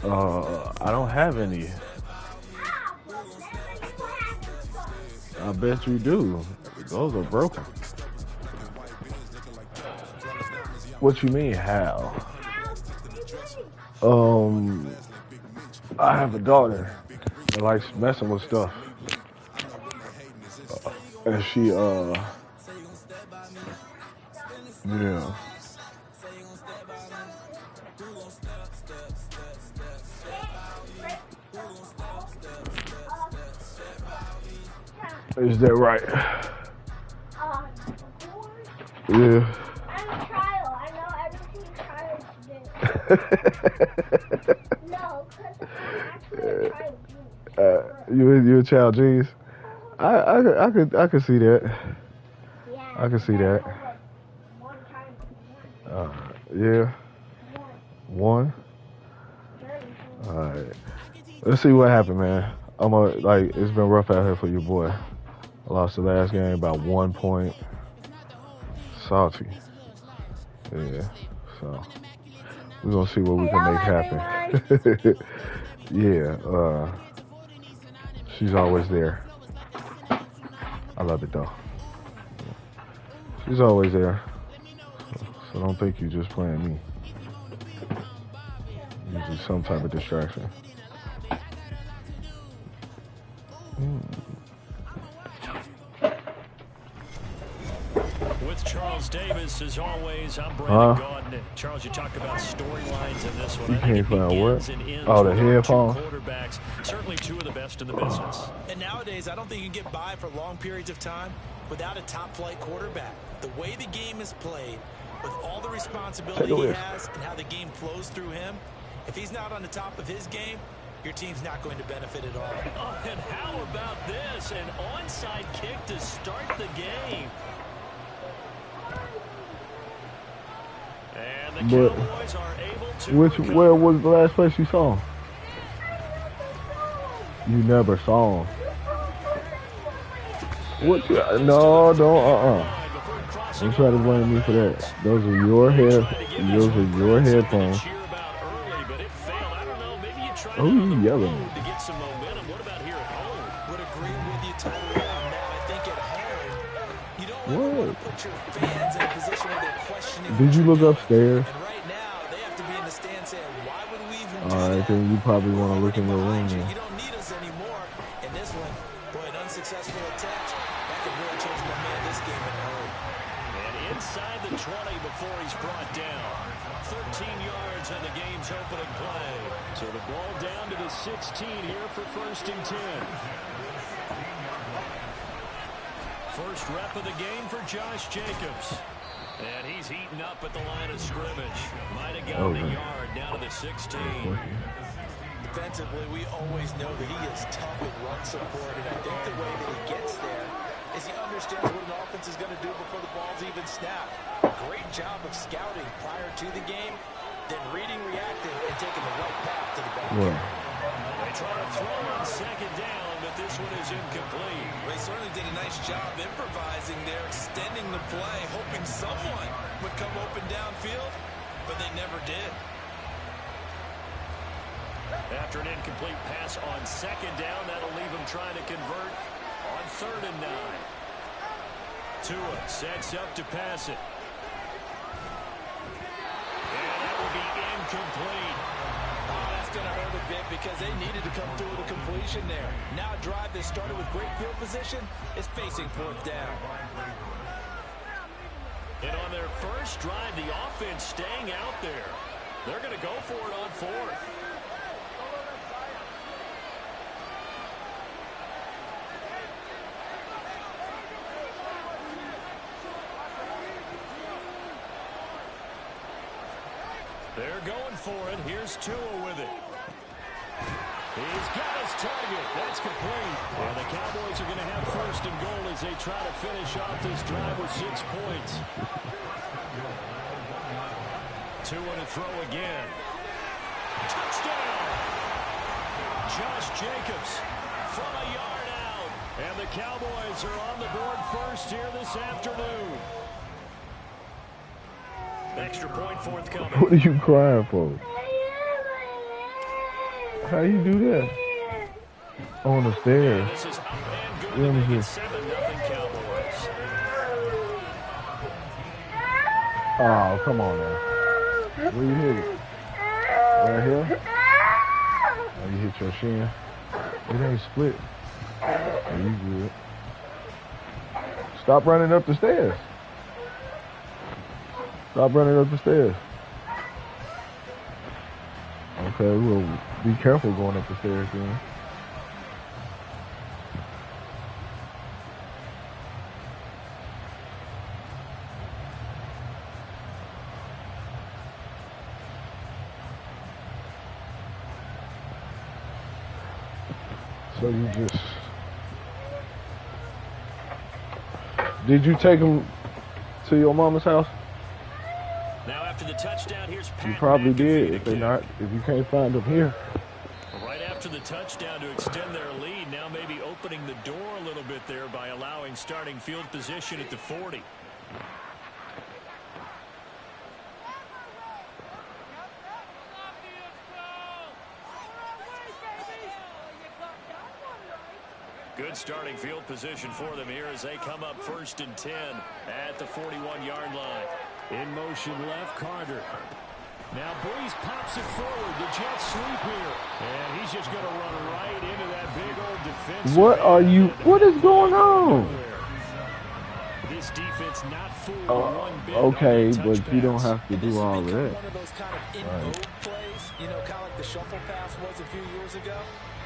I don't have any. I bet you do. Those are broken. What you mean, how? I have a daughter that likes messing with stuff, and she, yeah. Is that right? Yeah. I'm a child. I know everything child do. No, because I'm actually a child. You a child, jeez. I could see that. Yeah. I can see that. Yeah. One. All right. Let's see what happened, man. It's been rough out here for your boy. I lost the last game by 1 point. Salty. Yeah. So we're gonna see what we can make happen. Yeah. She's always there. I love it though. She's always there. So don't think you're just playing me. Usually some type of distraction. With Charles Davis, as always, I'm Brandon Gaudin. Charles, you talked about storylines in this one. You can't find what? Oh, the headphones. Quarterbacks, certainly two of the best in the business. And nowadays, I don't think you can get by for long periods of time without a top-flight quarterback. The way the game is played, with all the responsibility he has and how the game flows through him, if he's not on the top of his game, your team's not going to benefit at all. Oh, and how about this? An onside kick to start the game. And the Cowboys are able to where was the last place you saw him? You never saw him. What? No, don't. Don't try to blame me for that. Those are your headphones. Oh, you yelling? To get some momentum. What about here at home? Would agree with you totally on that. I think at home, you don't want to put your fans in a position where they're questioning. Did you look upstairs? And right now, they have to be in the stand saying, "Why would we even do that?" All right, then you probably want to look in the room. You don't need us anymore. And this one, boy, an unsuccessful attempt. That could really change my man this game in a hurry. And inside the 20 before he's brought down. 13 yards on the game's opening play. So the ball down to the 16 here for 1st and 10. First rep of the game for Josh Jacobs. And he's heating up at the line of scrimmage. Might have got the yard down to the 16. Defensively, we always know that he is tough with run support, and I think the way that he gets there is he understands what an offense is going to do before the ball's even snapped. Great job of scouting prior to the game, then reading, reacting, and taking the right path to the ball. Yeah. They try to throw on 2nd down, but this one is incomplete. They certainly did a nice job improvising there, extending the play, hoping someone would come open downfield, but they never did. After an incomplete pass on 2nd down, that'll leave him trying to convert on 3rd and 9. Tua sets up to pass it. And that will be incomplete. Oh, that's going to hurt a bit because they needed to come through with a completion there. Now a drive that started with great field position is facing 4th down. And on their first drive, the offense staying out there. They're going to go for it on 4th. They're going for it. Here's Tua with it. He's got his target. That's complete. And the Cowboys are going to have 1st and goal as they try to finish off this drive with 6 points. Tua to throw again. Touchdown! Josh Jacobs from a yard out. And the Cowboys are on the board first here this afternoon. Extra point forthcoming. What are you crying for? How you do that? On the stairs. This is up and good Let to me make it see. 7-0 Cowboys. Oh, come on now. Where you hit it? Right here? Oh, you hit your shin. It ain't split. Oh, you good. Stop running up the stairs. Stop running up the stairs. Okay, well, be careful going up the stairs then. So you just... Did you take him to your mama's house? Now after the touchdown, here's Pat You probably McAfee did. to If they kick. not, if you can't find them here. Right after the touchdown to extend their lead, now maybe opening the door a little bit there by allowing starting field position at the 40. Good starting field position for them here as they come up 1st and 10 at the 41-yard line. In motion left, Carter. Now Breeze pops it forward. The Jets sweep here. And he's just going to run right into that big old defense. What is going on? This defense not fooled one bit. Okay, on that but touch you don't pass. have to do all One that. of those kind of in vogue plays, you know, kind of like the shuffle pass was a few years ago.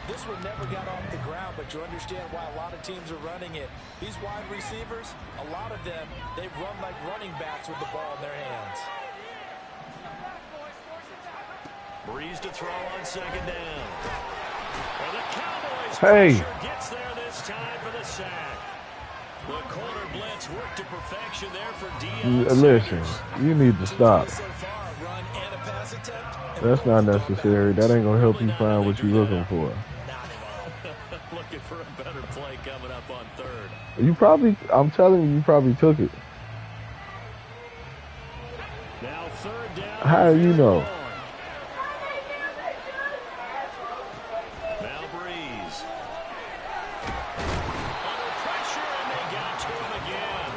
This one never got off the ground, but you understand why a lot of teams are running it. These wide receivers, a lot of them, they run like running backs with the ball in their hands. Breeze to throw on 2nd down. And the Cowboys Hey. pressure gets there this time for the sack. The corner blitz worked to perfection there for Deion Listen, Sanders. you need to stop. So far, a run and a pass attempt. That's not necessary. That ain't gonna help you find what you're looking for. Not at all. Looking for a better play coming up on 3rd. I'm telling you, you probably took it. Now 3rd down. How do you know? Now Breeze. Under pressure, and they got to him again.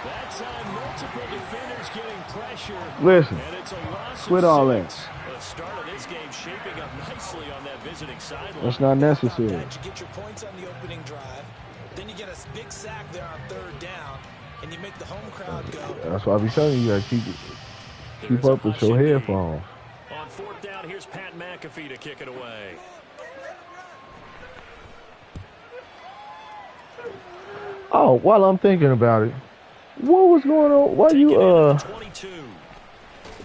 That time, multiple defenders getting pressure. Listen, And it's a loss quit of all 6. that. The start of this game shaping up nicely on that visiting sideline. That's not necessary. You get your points on the opening drive, then you get a big sack there on 3rd down, and you make the home crowd go. That's why I be telling you, you gotta keep There's a up with hush your and lead. headphones. On 4th down, here's Pat McAfee to kick it away. Oh, while I'm thinking about it, what was going on? Why Taking you it at the 22.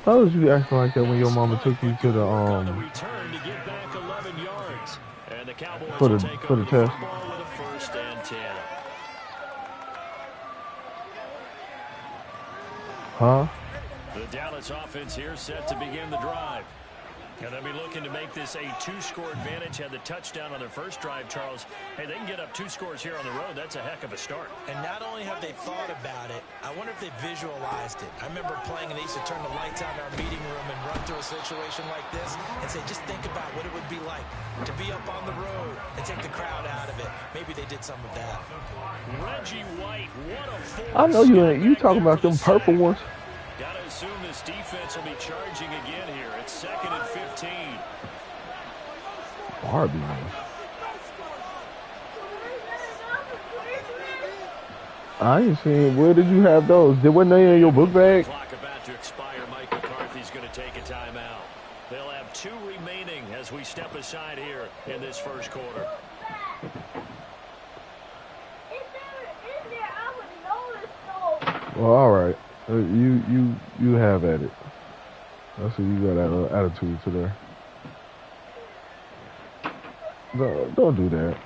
How was you acting like that when your mama took you to the On the return to get back 11 yards. And the Cowboys for will the take for over the the test? football with a 1st and 10. Huh? The Dallas offense here set to begin the drive. And they'll be looking to make this a 2-score advantage. Had the touchdown on their first drive, Charles. Hey, they can get up 2 scores here on the road. That's a heck of a start. And not only have they thought about it, I wonder if they visualized it. I remember playing and they used to turn the lights on in our meeting room and run through a situation like this and say, just think about what it would be like to be up on the road and take the crowd out of it. Maybe they did some of that. Reggie White, what a force. I know you ain't. You talking about them purple ones? Gotta assume this defense will be charging again here. It's 2nd and 15. Barbie ones. I ain't seen. Where did you have those? Wasn't they in your book bag? Clock about to expire. Mike McCarthy's going to take a timeout. They'll have 2 remaining as we step aside here in this first quarter. Well, all right. You have at it. I see you got that attitude today. No, don't do that.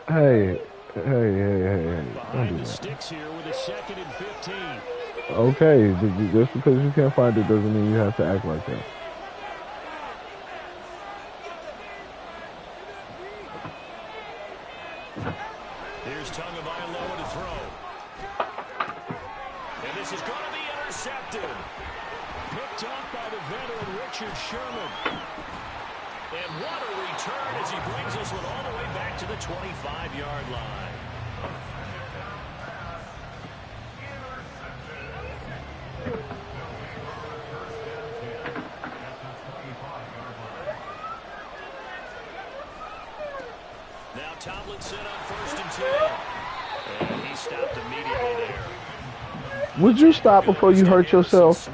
Hey. Don't Behind do the that. sticks here with a 2nd and 15. Okay, just because you can't find it doesn't mean you have to act like that. Here's Tagovailoa to throw. And this is going to be intercepted. Picked off by the veteran Richard Sherman. And what a return as he brings this one all the way back to the 25-yard line. Now Tomlinson on 1st and 10. And he stopped immediately there. Would you stop before you hurt yourself?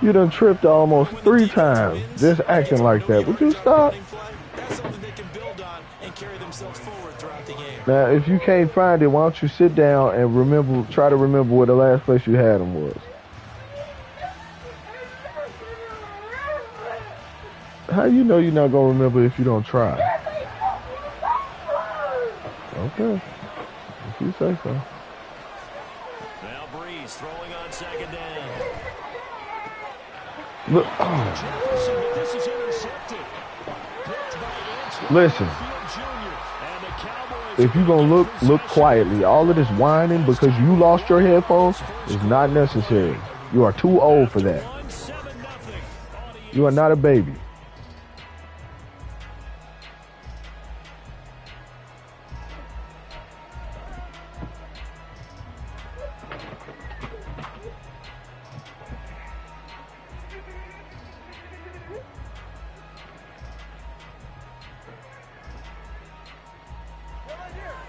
You done tripped almost 3 times just acting like that. Would you stop? That's something they can build on and carry themselves forward throughout the game. Now, if you can't find it, why don't you sit down and try to remember where the last place you had them was? How you know you're not gonna remember if you don't try? Okay, if you say so. Now Breeze throwing on 2nd down. Look, Jefferson, but this is intercepted. listen. If you're gonna look quietly, all of this whining because you lost your headphones is not necessary. You are too old for that. You are not a baby.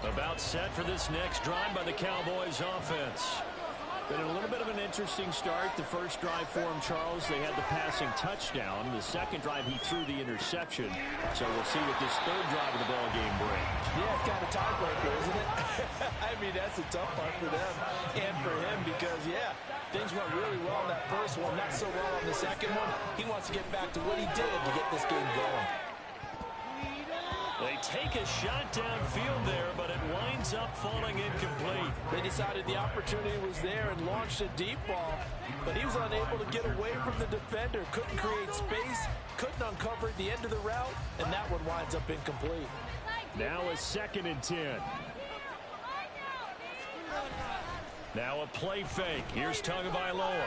About set for this next drive by the Cowboys offense. Been a little bit of an interesting start. The first drive for him, Charles, they had the passing touchdown. The second drive, he threw the interception. So we'll see what this third drive of the ball game brings. Yeah, it's kind of tiebreaker, isn't it? I mean, that's a tough part for them and for him because, yeah, things went really well in that first one, not so well on the second one. He wants to get back to what he did to get this game going. They take a shot downfield there, but it winds up falling incomplete. They decided the opportunity was there and launched a deep ball, but he was unable to get away from the defender, couldn't create space, couldn't uncover at the end of the route, and that one winds up incomplete. Now a 2nd and 10. Now a play fake. Here's Tagovailoa.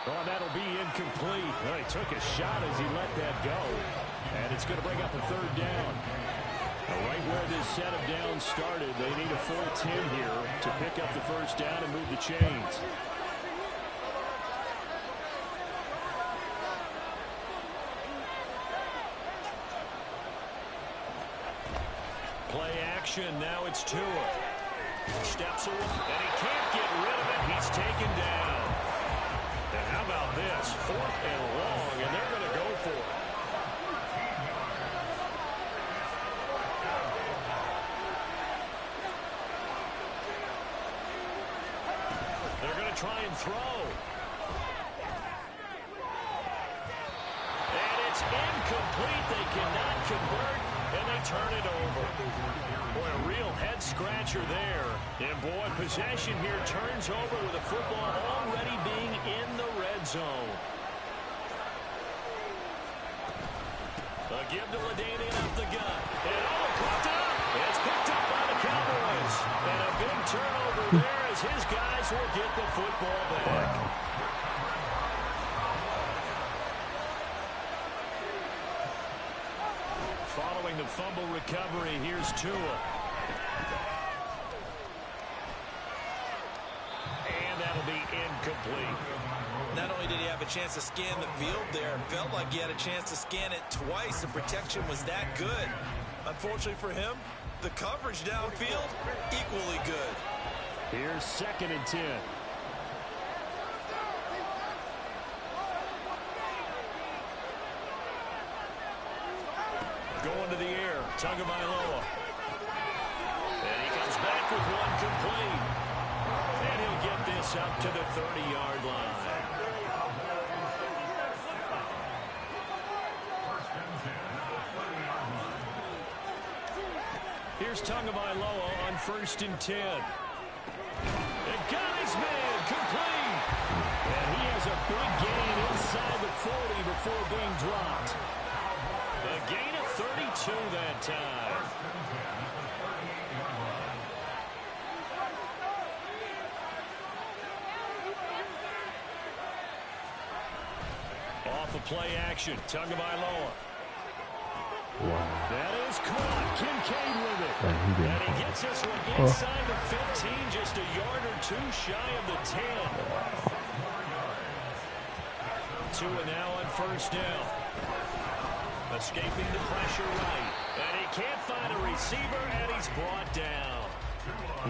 Oh, that'll be incomplete. Well, he took a shot as he let that go. And it's going to bring up a 3rd down. Now, right where this set of downs started, they need a full 10 here to pick up the 1st down and move the chains. Play action. Now it's Tua. Steps away, and he can't get rid of it. He's taken down. And how about this? 4th and long, and they're going to go for it. They're going to try and throw. And it's incomplete. They cannot convert, and they turn it over. Boy, a real head-scratcher there. And, boy, possession here turns over with the football already being in the red zone. A give to LaDainian up the gut. And, picked up. It's picked up by the Cowboys. And a big turnover there as his guys will get the football back. Following the fumble recovery, here's Tua. And that'll be incomplete. Not only did he have a chance to scan the field there, felt like he had a chance to scan it twice. The protection was that good. Unfortunately for him, the coverage downfield, equally good. Here's 2nd and 10. Going to the air, Tagovailoa. And he comes back with one complete. And he'll get this up to the 30-yard line. Here's Tagovailoa on 1st and 10. And got his man complete. And he has a big gain inside the 40 before being dropped. A gain of 32 that time. Off of play action. Tagovailoa. Wow. That is caught. Kincaid with it. And he gets this one inside the 15, just a yard or two shy of the 10. Tua now on first down. Escaping the pressure right. And he can't find a receiver, and he's brought down.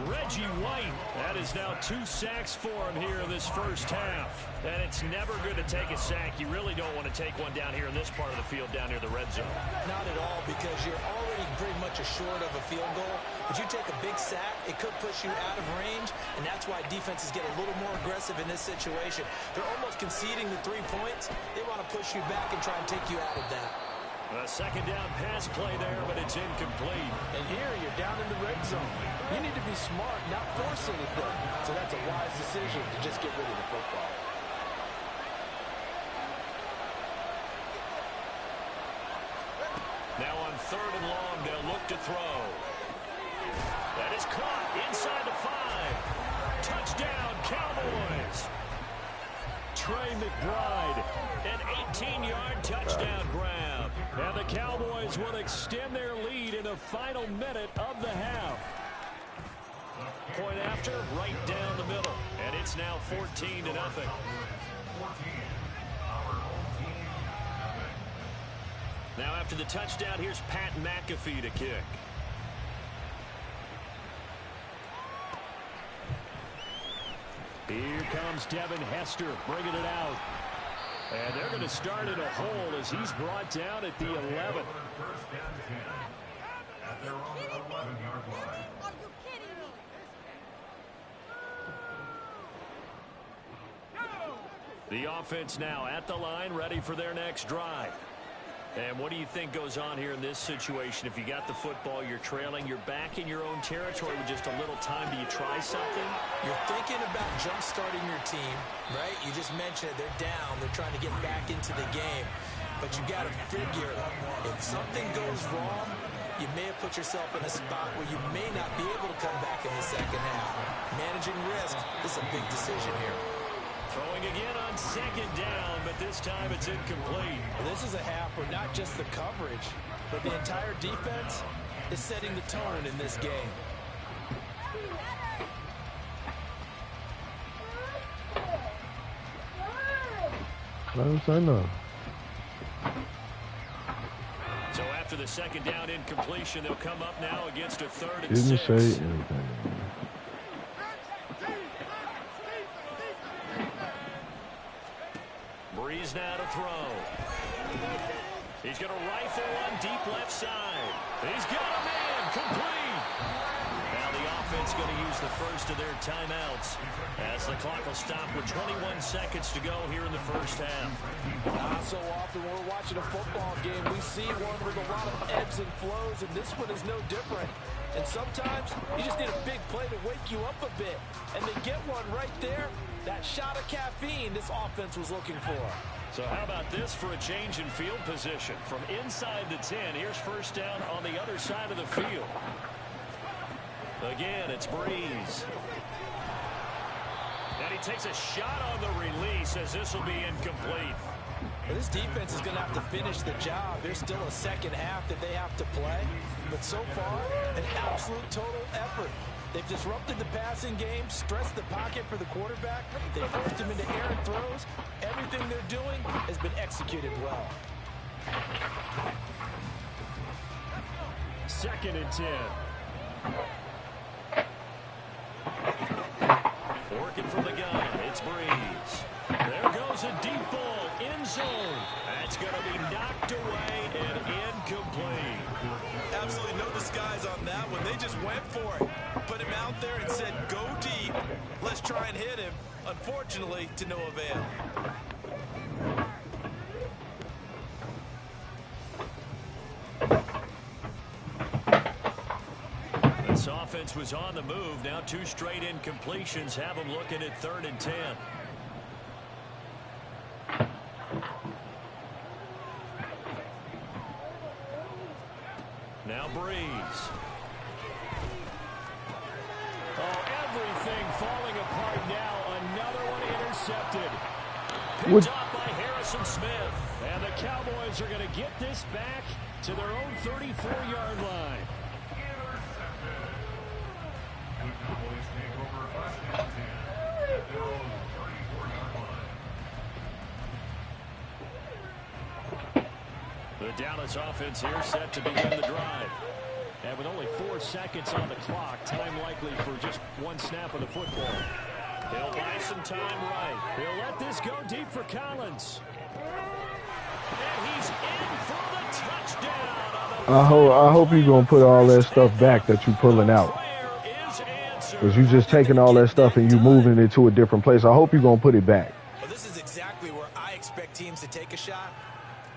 Reggie White, that is now 2 sacks for him here in this first half. And it's never good to take a sack. You really don't want to take one down here in this part of the field, down near the red zone. Not at all, because you're already pretty much short of a field goal. But you take a big sack, it could push you out of range, and that's why defenses get a little more aggressive in this situation. They're almost conceding the 3 points. They want to push you back and try and take you out of that. A second down pass play there, but it's incomplete. And here you're down in the red zone. You need to be smart, not force anything. So that's a wise decision to just get rid of the football. Now on 3rd and long, they'll look to throw. That is caught inside the 5. Touchdown, Cowboys. Trey McBride, an 18-yard touchdown grab. And the Cowboys will extend their lead in the final minute of the half. Point after, right down the middle. And it's now 14-0. Now after the touchdown, here's Pat McAfee to kick. Here comes Devin Hester bringing it out. And they're going to start in a hole as he's brought down at the 11. The offense now at the line, ready for their next drive. And what do you think goes on here in this situation? If you got the football, you're trailing, you're back in your own territory with just a little time. Do you try something? You're thinking about jump-starting your team, right? You just mentioned it. They're down. They're trying to get back into the game. But you got to figure, if something goes wrong, you may have put yourself in a spot where you may not be able to come back in the second half. Managing risk is a big decision here. Throwing again on 2nd down, but this time it's incomplete. Well, this is a half where not just the coverage, but the entire defense is setting the tone in this game. Let him say no. So after the 2nd down incompletion, they'll come up now against a 3rd and Didn't 6. say anything. Breeze now to throw. He's going to rifle one deep left side. He's got a man, complete. Now the offense going to use the first of their timeouts as the clock will stop with 21 seconds to go here in the first half. Not so often when we're watching a football game, we see one with a lot of ebbs and flows, and this one is no different. And sometimes you just need a big play to wake you up a bit. And they get one right there. That shot of caffeine this offense was looking for. So how about this for a change in field position? From inside the 10, here's first down on the other side of the field. Again, it's Breeze. And he takes a shot on the release as this will be incomplete. Well, this defense is going to have to finish the job. There's still a second half that they have to play. But so far, an absolute total effort. They've disrupted the passing game, stressed the pocket for the quarterback. They forced him into errant throws. Everything they're doing has been executed well. 2nd and 10. Working from the gun, it's Breeze. There goes a deep ball, end zone. That's going to be knocked away and incomplete. Absolutely no disguise on that one. They just went for it. Put him out there and said, go deep. Let's try and hit him. Unfortunately, to no avail. This offense was on the move. Now 2 straight incompletions have them looking at 3rd and 10. Now Breeze. Oh, everything falling apart now. Another one intercepted. Picked off by Harrison Smith. Cowboys are going to get this back to their own 34-yard line. The Dallas offense here set to begin the drive. And with only 4 seconds on the clock, time likely for just one snap of the football. He'll buy some time right. He'll let this go deep for Collins. And he's in for the touchdown. I hope you're going to put all that stuff back that you're pulling out. Because you're just taking all that stuff and you moving it to a different place. I hope you're going to put it back. Well, this is exactly where I expect teams to take a shot.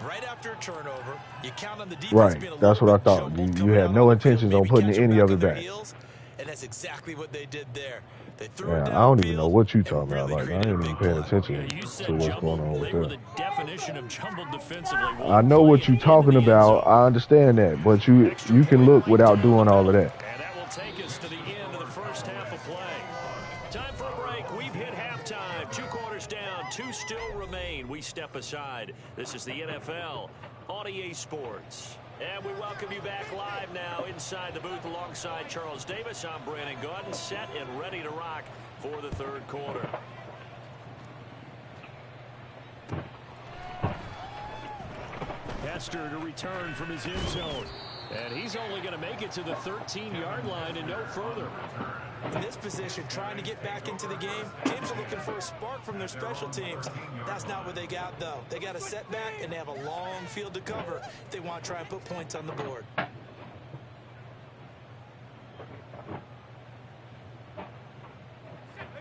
Right after a turnover, you count on the defense Right, being a that's what I little thought. You had no intentions on putting any of it back. And that's exactly what they did there. They threw Yeah, it I don't even downfield know what you're and talking about. really Like, I created ain't a even big paying play. attention to what's going on with They were that. the definition of jumbled defensively. I know what you're talking about. I understand that. But you can look without doing all of that. And that will take us to the end of the first half of play. Time for a break. We've hit halftime. 2 quarters down. 2 still remain. We step aside. This is the NFL on EA Sports. And we welcome you back live now inside the booth alongside Charles Davis. I'm Brandon Gaudin, set and ready to rock for the third quarter. Hester to return from his end zone. And he's only going to make it to the 13-yard line and no further. In this position, trying to get back into the game, teams are looking for a spark from their special teams. That's not what they got, though. They got a setback, and they have a long field to cover if they want to try and put points on the board.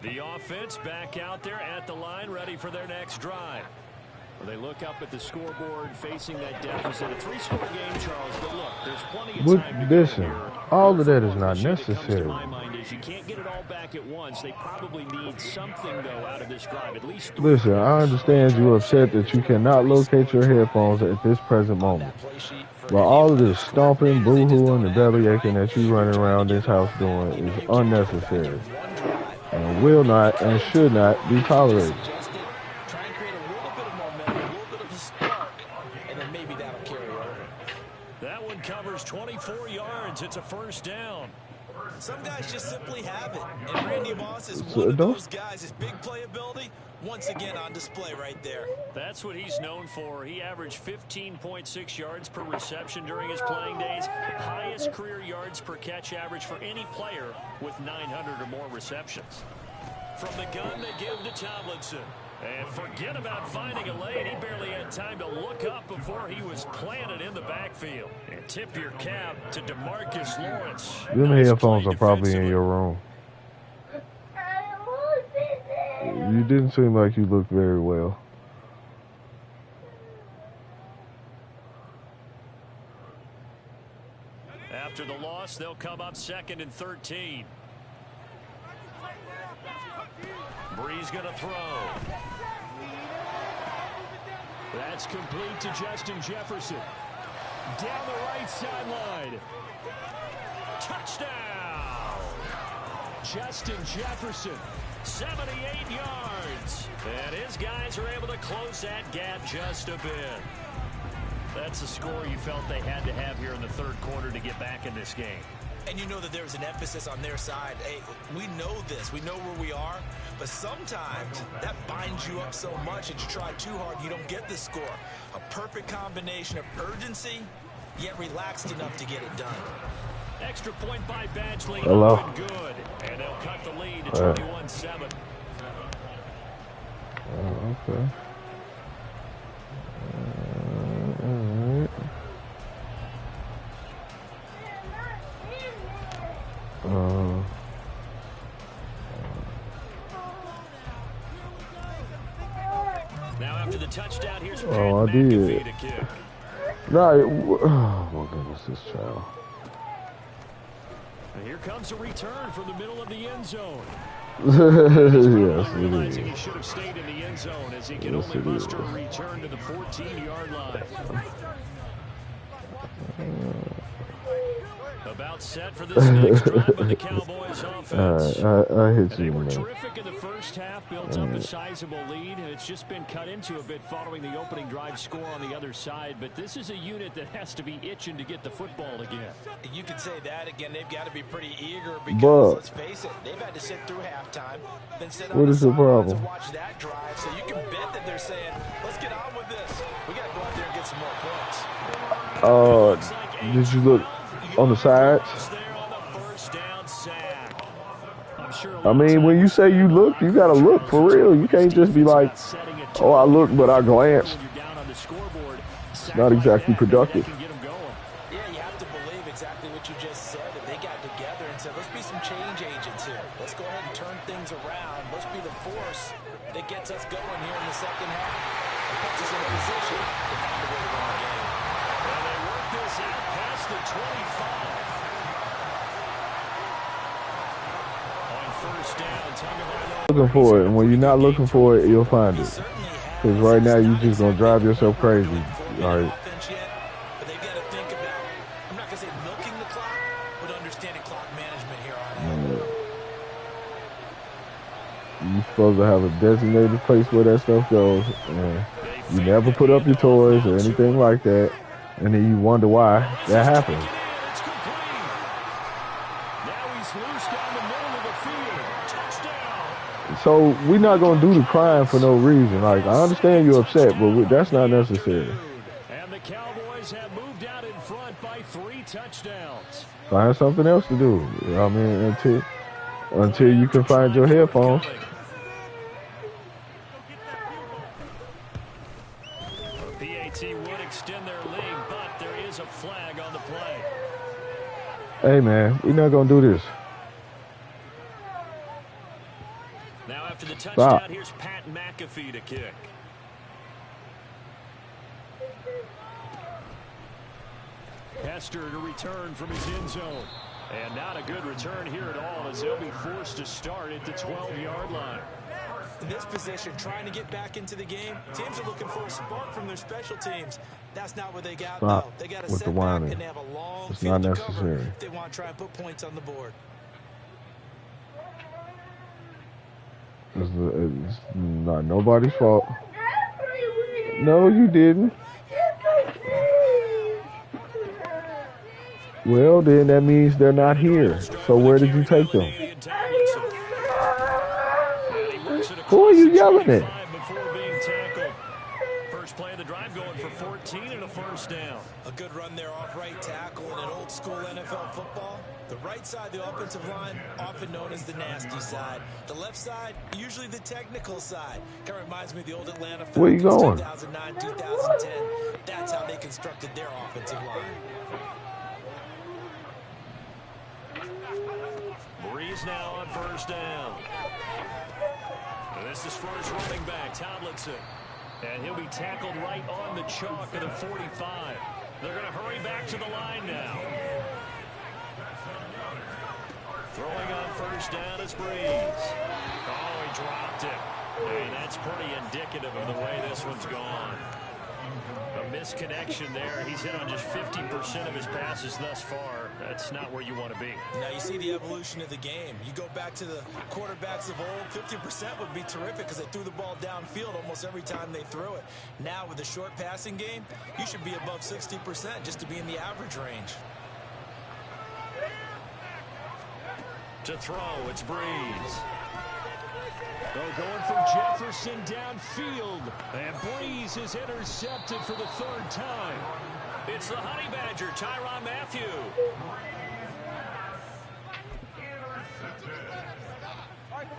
The offense back out there at the line, ready for their next drive. They look up at the scoreboard, facing that deficit. A 3-score game, Charles. But look, there's plenty of time to Listen, go here. all of that is not The issue that comes necessary. to my mind is you can't get it all back at once. They probably need something, though, out of this drive. At least 3. Listen, I understand you're upset that you cannot locate your headphones at this present moment. But all of this stomping, boo-hooing, and belly aching that you running around this house doing is unnecessary. And will not and should not be tolerated. Try and create a little bit of momentum, a little bit of a spark, and then maybe that'll carry over. That one covers 24 yards. It's a first down. Some guys just simply have it. And Randy Moss is one of those guys. His big playability, once again on display right there. That's what he's known for. He averaged 15.6 yards per reception during his playing days. Highest career yards per catch average for any player with 900 or more receptions. From the gun, they give to Tomlinson. And forget about finding a lane. He barely had time to look up before he was planted in the backfield. And tip your cap to DeMarcus Lawrence. Them headphones are probably in your room. You didn't seem like you looked very well. After the loss, they'll come up 2nd and 13. Breeze going to throw. That's complete to Justin Jefferson. Down the right sideline. Touchdown! Justin Jefferson, 78 yards. And his guys are able to close that gap just a bit. That's the score you felt they had to have here in the third quarter to get back in this game. And you know that there's an emphasis on their side. Hey, we know this. We know where we are. But sometimes that binds you up so much that you try too hard, you don't get the score. A perfect combination of urgency, yet relaxed enough to get it done. Extra point by Badgley. Hello. Good. And they'll cut the lead to 21-7. Okay. Now after the touchdown, here's Pat I McAfee did. to kick. Oh my goodness, this child. And here comes a return from the middle of the end zone. Yes, it Realizing he is. should have stayed in the end zone as he can only muster a return to the 14-yard line. About set for this next drive by the Cowboys offense. I hit They you, were man. terrific in the first half, built up a sizable lead, and it's just been cut into a bit following the opening drive score on the other side. But this is a unit that has to be itching to get the football again. You can say that again. They've got to be pretty eager because, let's face it, they've had to sit through halftime, then sit on What the is the sidelines problem? and watch that drive. So you can bet that they're saying, let's get on with this. We got to go out there and get some more points. Did you look on the sides? I mean, when you say you look, you got to look for real. You can't just be like, oh, I looked, but I glanced. It's not exactly productive. Yeah, you have to believe exactly what you just said, that they got together and said, let's be some change agents here. Let's go ahead and turn things around. Let's be the force that gets us going here in the second half and puts us in a position to find a way to win the game. And they work this out past the 25. On first down, Looking for it, and when you're not looking for it, you'll find it. Because right now, you're just going to drive yourself crazy. All right. But they've got to think about, I'm not going to say milking the clock, but understanding clock management here on out. You're supposed to have a designated place where that stuff goes, and you never put up your toys or anything like that, and then you wonder why that happens. So we're not going to do the crying for no reason. Like, I understand you're upset, but that's not necessary. And the Cowboys have moved out in front by 3 touchdowns. Find something else to do. I mean, until you can find your headphones. PAT would extend their lead, but there is a flag on the play. Hey, man, we're not going to do this. Now after the touchdown, here's Pat McAfee to kick. Hester to return from his end zone. And not a good return here at all, as they'll be forced to start at the 12-yard line. In this position, trying to get back into the game, teams are looking for a spark from their special teams. That's not what they got, though. They got a setback, and they have a long field to cover if they want to try and put points on the board. It's not nobody's fault. No, you didn't. Well, then that means they're not here. So where did you take them? Who are you yelling at? First play of the drive going for 14 and a first down. A good run there off right tackle in an old school NFL football. The right side, the offensive line, often known as the nasty side. The left side, usually the technical side. Kind of reminds me of the old Atlanta Falcons. Where you going? 2009, 2010. That's how they constructed their offensive line. Breeze now on first down. This is for his running back, Tomlinson. And he'll be tackled right on the chalk of the 45. They're going to hurry back to the line now. Throwing on first down is Breeze. Oh, he dropped it. And that's pretty indicative of the way this one's gone. A misconnection there. He's hit on just 50% of his passes thus far. That's not where you want to be. Now you see the evolution of the game. You go back to the quarterbacks of old, 50% would be terrific because they threw the ball downfield almost every time they threw it. Now with the short passing game, you should be above 60% just to be in the average range. To throw, it's Breeze. Going for Jefferson downfield. And Breeze is intercepted for the 3rd time. It's the Honey Badger, Tyrann Mathieu.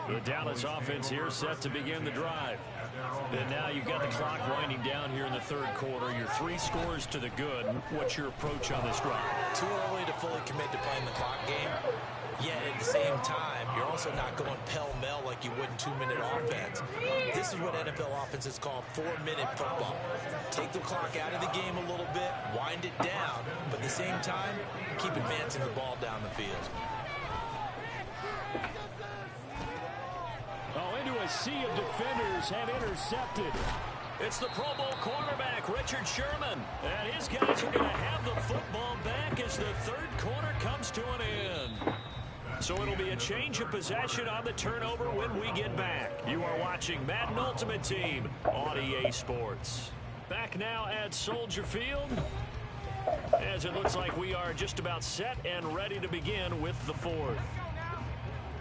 The Dallas offense here set to begin the drive. And now you've got the clock winding down here in the 3rd quarter. Your 3 scores to the good. What's your approach on this drive? Too early to fully commit to playing the clock game. Yet at the same time, you're also not going pell-mell like you would in 2-minute offense. This is what NFL offenses call 4-minute football. Take the clock out of the game a little bit, wind it down, but at the same time, keep advancing the ball down the field. Oh, into a sea of defenders and intercepted. It's the Pro Bowl quarterback, Richard Sherman. And his guys are going to have the football back as the third quarter comes to an end. So it'll be a change of possession on the turnover when we get back. You are watching Madden Ultimate Team on EA Sports. Back now at Soldier Field, as it looks like we are just about set and ready to begin with the fourth.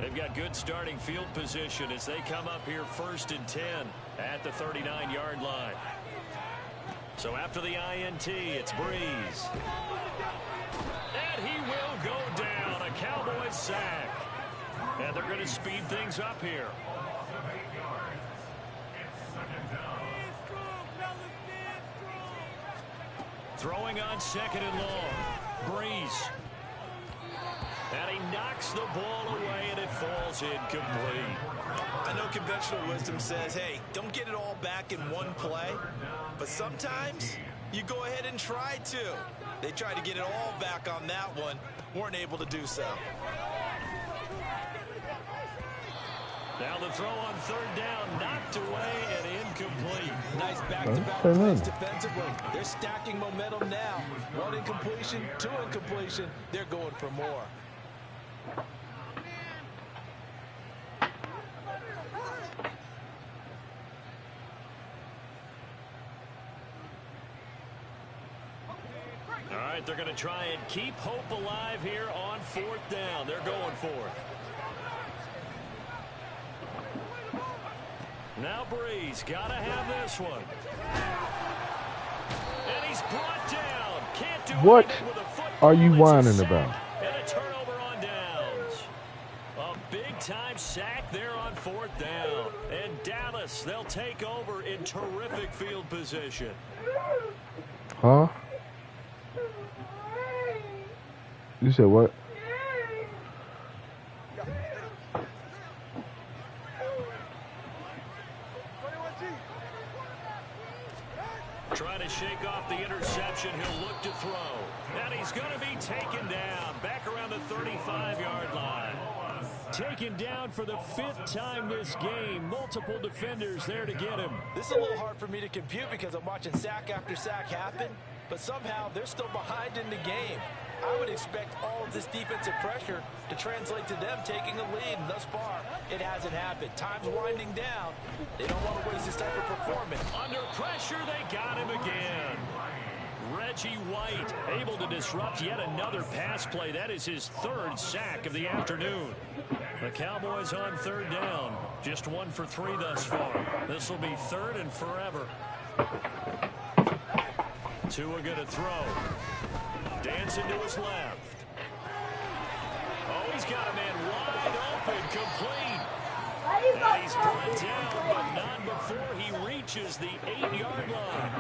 They've got good starting field position as they come up here 1st and 10 at the 39-yard line. So after the INT, it's Breeze. And he will go down, a Cowboys sack. And they're going to speed things up here. Throwing on 2nd and long. Breeze. And he knocks the ball away, and it falls incomplete. I know conventional wisdom says, hey, don't get it all back in one play. But sometimes you go ahead and try to. They tried to get it all back on that one. Weren't able to do so. Now the throw on 3rd down, knocked away and incomplete. Nice back-to-back plays defensively. They're stacking momentum now. 1 incompletion, 2 incompletion. They're going for more. All right, they're going to try and keep hope alive here on 4th down. They're going for it. Now Breeze, got to have this one. And he's brought down. Can't do what with a football. are you It's whining sack about? And a turnover on downs. A big-time sack there on 4th down. And Dallas, they'll take over in terrific field position. Huh? You said what? Trying to shake off the interception. He'll look to throw. And he's going to be taken down back around the 35-yard line. Taken down for the 5th time this game. Multiple defenders there to get him. This is a little hard for me to compute because I'm watching sack after sack happen, but somehow they're still behind in the game. I would expect all of this defensive pressure to translate to them taking a lead, and thus far, it hasn't happened. Time's winding down. They don't want to waste this type of performance. Under pressure, they got him again. Reggie White able to disrupt yet another pass play. That is his 3rd sack of the afternoon. The Cowboys on 3rd down. Just 1 for 3 thus far. This will be 3rd and forever. Tua going to throw. Dancing to his left. Oh, he's got a man wide open, complete. And he's brought down, but not before he reaches the 8-yard line.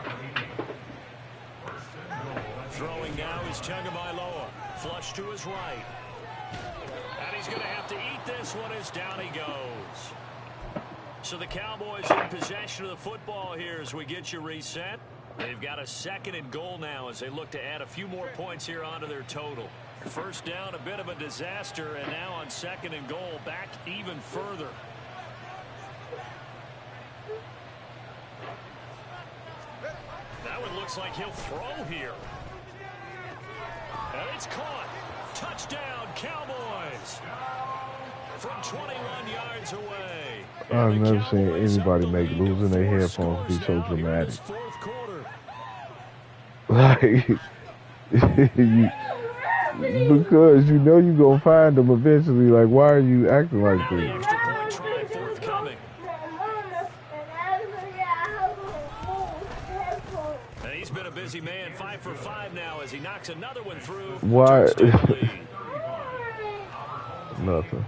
Throwing now is Tagovailoa. Flush to his right. And he's going to have to eat this one as down he goes. So the Cowboys in possession of the football here as we get you reset. They've got a 2nd and goal now as they look to add a few more points here onto their total. 1st down, a bit of a disaster, and now on 2nd and goal, back even further. That one looks like he'll throw here. And it's caught. Touchdown, Cowboys. From 21 yards away. I've never seen anybody make losing their headphones be so dramatic. Like, because you know you're going to find them eventually. Like, why are you acting like this? Extra point try forthcoming. And he's been a busy man. 5 for 5 now as he knocks another one through. Why? Nothing.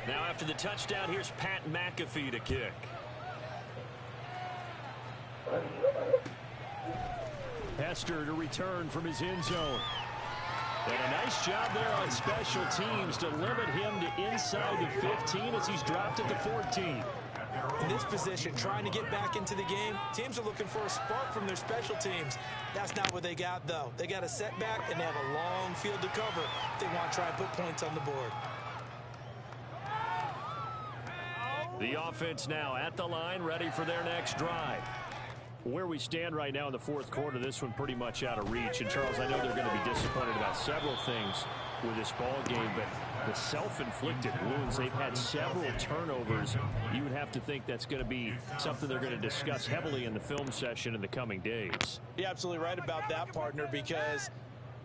Now after the touchdown, here's Pat McAfee to kick. Hester to return from his end zone. And a nice job there on special teams to limit him to inside the 15 as he's dropped at the 14. In this position, trying to get back into the game, teams are looking for a spark from their special teams. That's not what they got, though. They got a setback, and they have a long field to cover if they want to try and put points on the board. The offense now at the line, ready for their next drive. Where we stand right now in the fourth quarter, this one pretty much out of reach. And, Charles, I know they're going to be disappointed about several things with this ball game, but the self-inflicted wounds, they've had several turnovers. You would have to think that's going to be something they're going to discuss heavily in the film session in the coming days. You're absolutely right about that, partner, because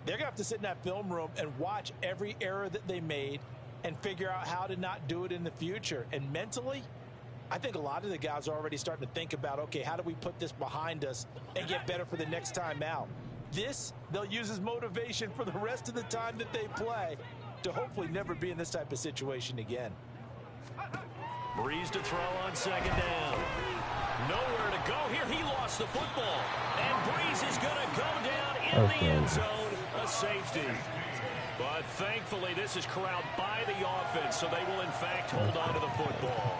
they're going to have to sit in that film room and watch every error that they made and figure out how to not do it in the future. And mentally, I think a lot of the guys are already starting to think about, okay, how do we put this behind us and get better for the next time out? This, they'll use as motivation for the rest of the time that they play to hopefully never be in this type of situation again. Breeze to throw on second down. Nowhere to go here. He lost the football. And Breeze is going to go down in the end zone. A safety. But thankfully, this is corralled by the offense, so they will, in fact, hold on to the football.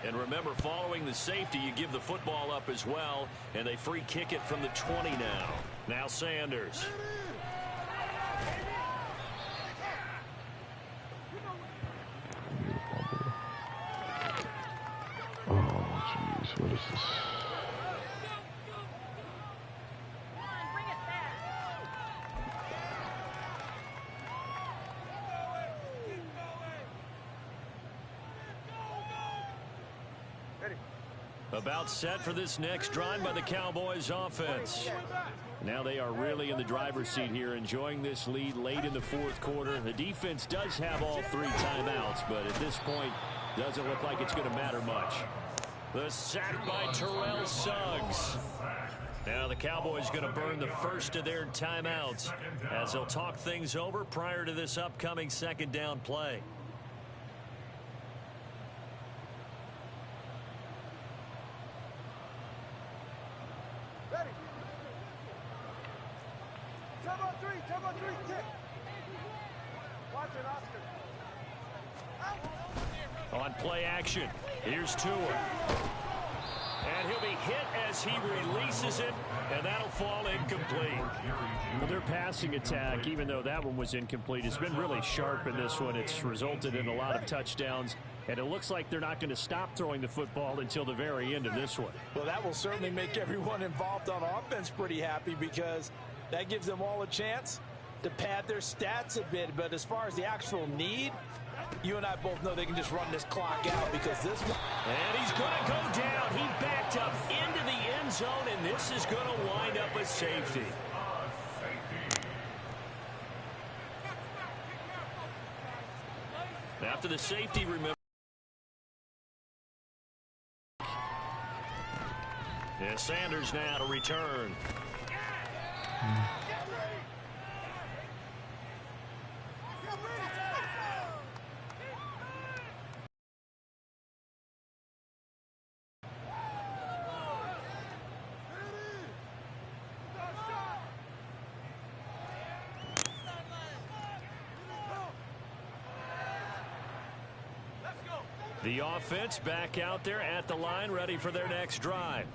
And remember, following the safety, you give the football up as well, and they free kick it from the 20 now. Now Sanders. Oh, jeez, what is this? About set for this next drive by the Cowboys offense. Now they are really in the driver's seat here, enjoying this lead late in the fourth quarter. The defense does have all 3 timeouts, but at this point, doesn't look like it's going to matter much. The sack by Terrell Suggs. Now the Cowboys going to burn the first of their timeouts as they'll talk things over prior to this upcoming second down play. On play action, here's Tua. And he'll be hit as he releases it, and that'll fall incomplete. Well, their passing attack, even though that one was incomplete, has been really sharp in this one. It's resulted in a lot of touchdowns, and it looks like they're not going to stop throwing the football until the very end of this one. Well, that will certainly make everyone involved on offense pretty happy, because that gives them all a chance to pad their stats a bit. But as far as the actual need, you and I both know they can just run this clock out, because this one. And he's going to go down. He backed up into the end zone, and this is going to wind up a safety. After the safety, remember. And Sanders now to return. The offense back out there at the line, ready for their next drive.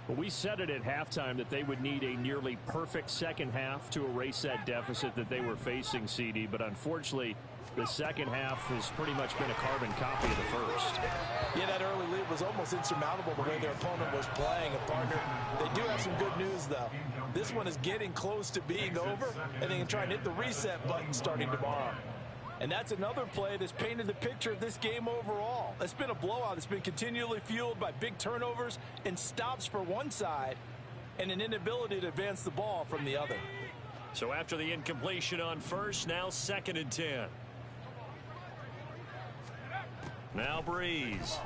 Well, we said it at halftime that they would need a nearly perfect second half to erase that deficit that they were facing, CD. But unfortunately, the second half has pretty much been a carbon copy of the first. Yeah, that early lead was almost insurmountable the way their opponent was playing. And, partner, they do have some good news, though. This one is getting close to being over, and they can try and hit the reset button starting tomorrow. And that's another play that's painted the picture of this game overall. It's been a blowout. It's been continually fueled by big turnovers and stops for one side and an inability to advance the ball from the other. So after the incompletion on first, now 2nd and 10. Now Breeze.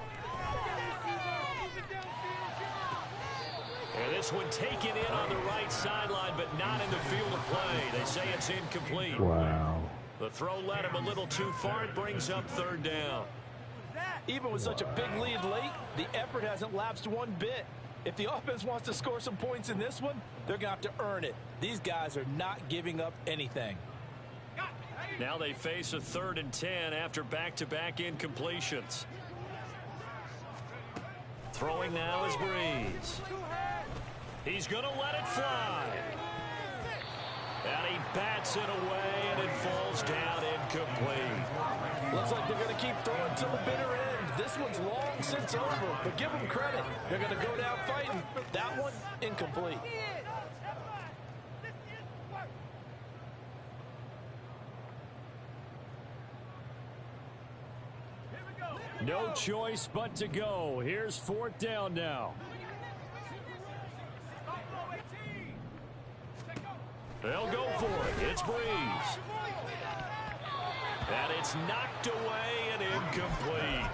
And this one taken in on the right sideline, but not in the field of play. They say it's incomplete. Wow. The throw led him a little too far. It brings up 3rd down. Even with such a big lead late, the effort hasn't lapsed one bit. If the offense wants to score some points in this one, they're going to have to earn it. These guys are not giving up anything. Now they face a 3rd and 10 after back-to-back incompletions. Throwing now is Breeze. He's going to let it fly. And he bats it away, and it falls down incomplete. Looks like they're going to keep throwing till the bitter end. This one's long since over, but give them credit. They're going to go down fighting. That one, incomplete. No choice but to go. Here's 4th down now. They'll go for it. It's Breeze. And it's knocked away and incomplete.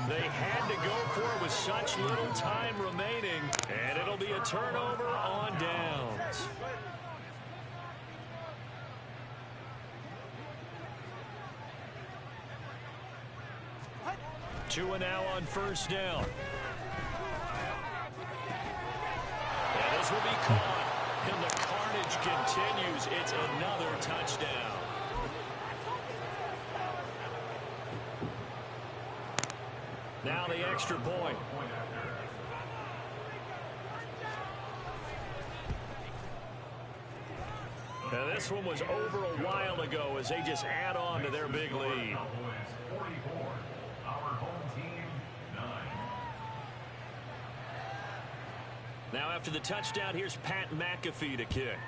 They had to go for it with such little time remaining, and it'll be a turnover on downs. 2 now on 1st down. And this will be caught. And the carnage continues. It's another touchdown. Now the extra point. Now this one was over a while ago as they just add on to their big lead. Now after the touchdown, here's Pat McAfee to kick.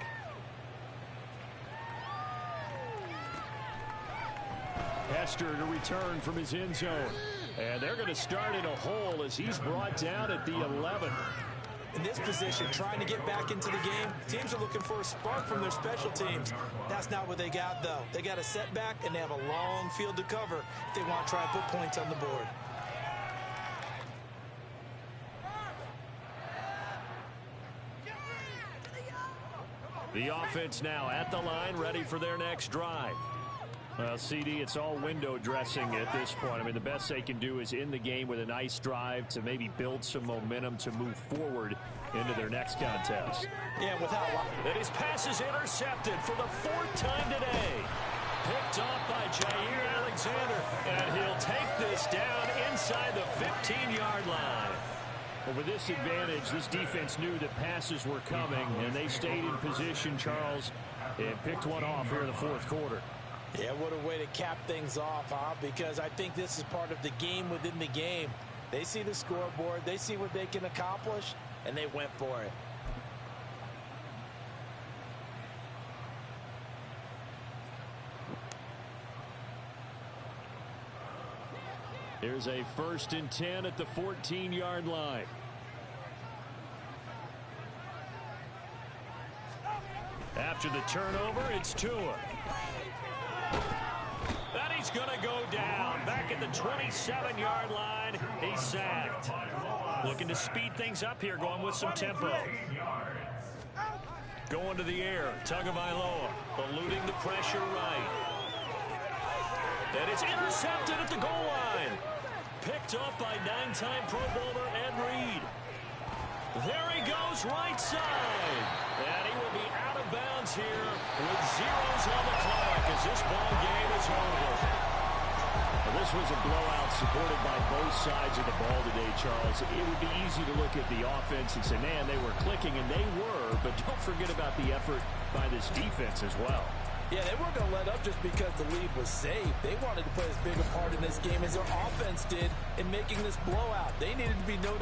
Hester to return from his end zone. And they're going to start in a hole as he's brought down at the 11. In this position, trying to get back into the game, teams are looking for a spark from their special teams. That's not what they got, though. They got a setback, and they have a long field to cover if they want to try and put points on the board. The offense now at the line, ready for their next drive. Well, CD, it's all window dressing at this point. I mean, the best they can do is in the game with a nice drive to maybe build some momentum to move forward into their next contest. Yeah, without a lot. And his pass is intercepted for the 4th time today. Picked off by Jair Alexander, and he'll take this down inside the 15-yard line. Well, with this advantage, this defense knew that passes were coming, and they stayed in position, Charles, and picked one off here in the 4th quarter. Yeah, what a way to cap things off, huh? Because I think this is part of the game within the game. They see the scoreboard, they see what they can accomplish, and they went for it. Here's a 1st and 10 at the 14-yard line. After the turnover, it's Tua. And he's going to go down. Back at the 27-yard line, he's sacked. Looking to speed things up here, going with some tempo. Going to the air, Tagovailoa, eluding the pressure right. And it's intercepted at the goal line. Picked up by 9-time Pro Bowler Ed Reed. There he goes, right side. And he will be out of bounds here with zeros on the clock as this ball game is over. Well, this was a blowout supported by both sides of the ball today, Charles. It would be easy to look at the offense and say, man, they were clicking, and they were, but don't forget about the effort by this defense as well. Yeah, they weren't going to let up just because the lead was saved. They wanted to play as big a part in this game as their offense did in making this blowout. They needed to be noticed.